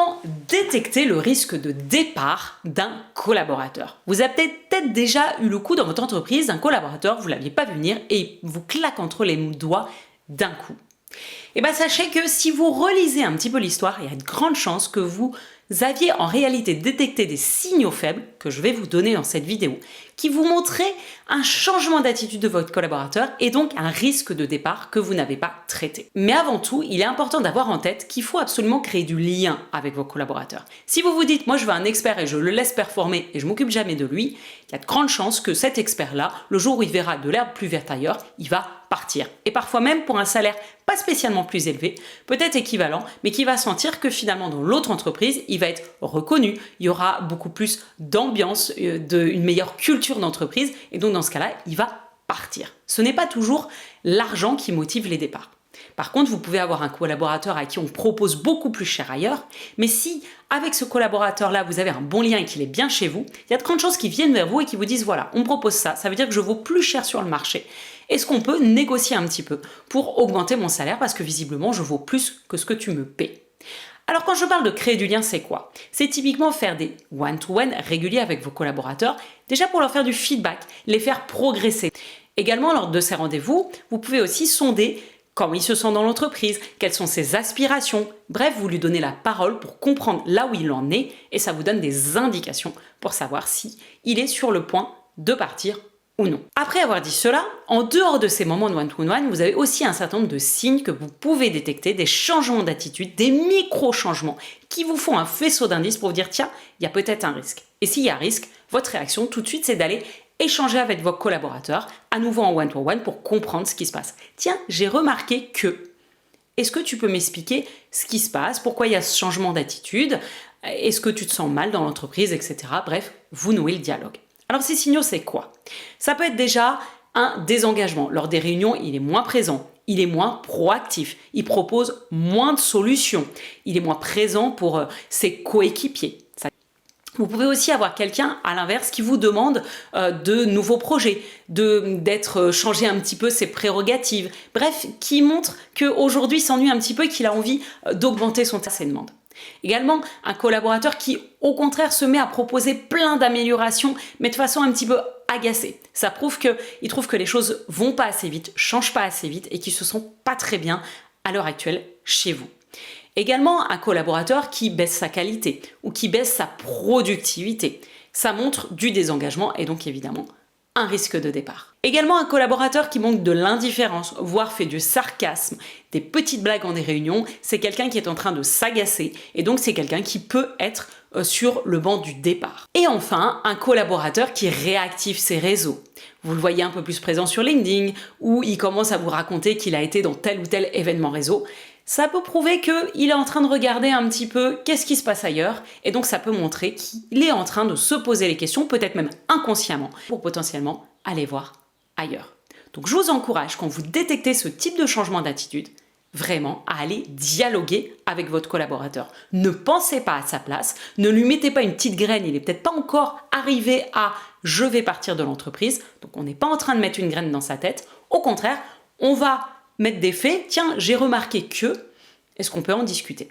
Comment détecter le risque de départ d'un collaborateur? Vous avez peut-être déjà eu le coup dans votre entreprise d'un collaborateur, vous ne l'aviez pas vu venir et il vous claque entre les doigts d'un coup. Et bien sachez que si vous relisez un petit peu l'histoire, il y a de grandes chances que vous aviez en réalité détecté des signaux faibles que je vais vous donner dans cette vidéo qui vous montraient un changement d'attitude de votre collaborateur et donc un risque de départ que vous n'avez pas traité. Mais avant tout, il est important d'avoir en tête qu'il faut absolument créer du lien avec vos collaborateurs. Si vous vous dites « moi je veux un expert et je le laisse performer et je m'occupe jamais de lui », il y a de grandes chances que cet expert-là, le jour où il verra de l'herbe plus verte ailleurs, il va partir. Et parfois même pour un salaire pas spécialement plus élevé, peut-être équivalent, mais qui va sentir que finalement dans l'autre entreprise, il va être reconnu, il y aura beaucoup plus d'ambiance, une meilleure culture d'entreprise, et donc dans ce cas-là, il va partir. Ce n'est pas toujours l'argent qui motive les départs. Par contre, vous pouvez avoir un collaborateur à qui on propose beaucoup plus cher ailleurs, mais si avec ce collaborateur-là, vous avez un bon lien et qu'il est bien chez vous, il y a de grandes chances qu'ils viennent vers vous et qu'ils vous disent « voilà, on me propose ça, ça veut dire que je vaux plus cher sur le marché. Est-ce qu'on peut négocier un petit peu pour augmenter mon salaire parce que visiblement, je vaux plus que ce que tu me paies ?» Alors quand je parle de créer du lien, c'est quoi? C'est typiquement faire des one-to-one réguliers avec vos collaborateurs, déjà pour leur faire du feedback, les faire progresser. Également, lors de ces rendez-vous, vous pouvez aussi sonder comment il se sent dans l'entreprise, quelles sont ses aspirations. Bref, vous lui donnez la parole pour comprendre là où il en est et ça vous donne des indications pour savoir si il est sur le point de partir ou non. Après avoir dit cela, en dehors de ces moments de one-to-one, vous avez aussi un certain nombre de signes que vous pouvez détecter, des changements d'attitude, des micro-changements qui vous font un faisceau d'indices pour vous dire tiens, il y a peut-être un risque. Et s'il y a un risque, votre réaction tout de suite, c'est d'aller échanger avec vos collaborateurs, à nouveau en one-to-one pour comprendre ce qui se passe. Tiens, j'ai remarqué que. Est-ce que tu peux m'expliquer ce qui se passe? Pourquoi il y a ce changement d'attitude? Est-ce que tu te sens mal dans l'entreprise, etc. Bref, vous nouez le dialogue. Alors ces signaux, c'est quoi? Ça peut être déjà un désengagement. Lors des réunions, il est moins présent, il est moins proactif, il propose moins de solutions, il est moins présent pour ses coéquipiers. Vous pouvez aussi avoir quelqu'un, à l'inverse, qui vous demande de nouveaux projets, d'être changé un petit peu ses prérogatives. Bref, qui montre qu'aujourd'hui il s'ennuie un petit peu et qu'il a envie d'augmenter ses demandes. Également, un collaborateur qui, au contraire, se met à proposer plein d'améliorations, mais de façon un petit peu agacée. Ça prouve qu'il trouve que les choses vont pas assez vite, changent pas assez vite et qu'ils se sentent pas très bien à l'heure actuelle chez vous. Également, un collaborateur qui baisse sa qualité ou qui baisse sa productivité. Ça montre du désengagement et donc évidemment un risque de départ. Également un collaborateur qui montre de l'indifférence, voire fait du sarcasme, des petites blagues en des réunions, c'est quelqu'un qui est en train de s'agacer et donc c'est quelqu'un qui peut être sur le banc du départ. Et enfin, un collaborateur qui réactive ses réseaux. Vous le voyez un peu plus présent sur LinkedIn ou il commence à vous raconter qu'il a été dans tel ou tel événement réseau. Ça peut prouver qu'il est en train de regarder un petit peu qu'est-ce qui se passe ailleurs et donc ça peut montrer qu'il est en train de se poser les questions, peut-être même inconsciemment, pour potentiellement aller voir ailleurs. Donc je vous encourage, quand vous détectez ce type de changement d'attitude, vraiment à aller dialoguer avec votre collaborateur. Ne pensez pas à sa place, ne lui mettez pas une petite graine, il n'est peut-être pas encore arrivé à « je vais partir de l'entreprise », donc on n'est pas en train de mettre une graine dans sa tête, au contraire, on va mettre des faits, tiens, j'ai remarqué que, est-ce qu'on peut en discuter?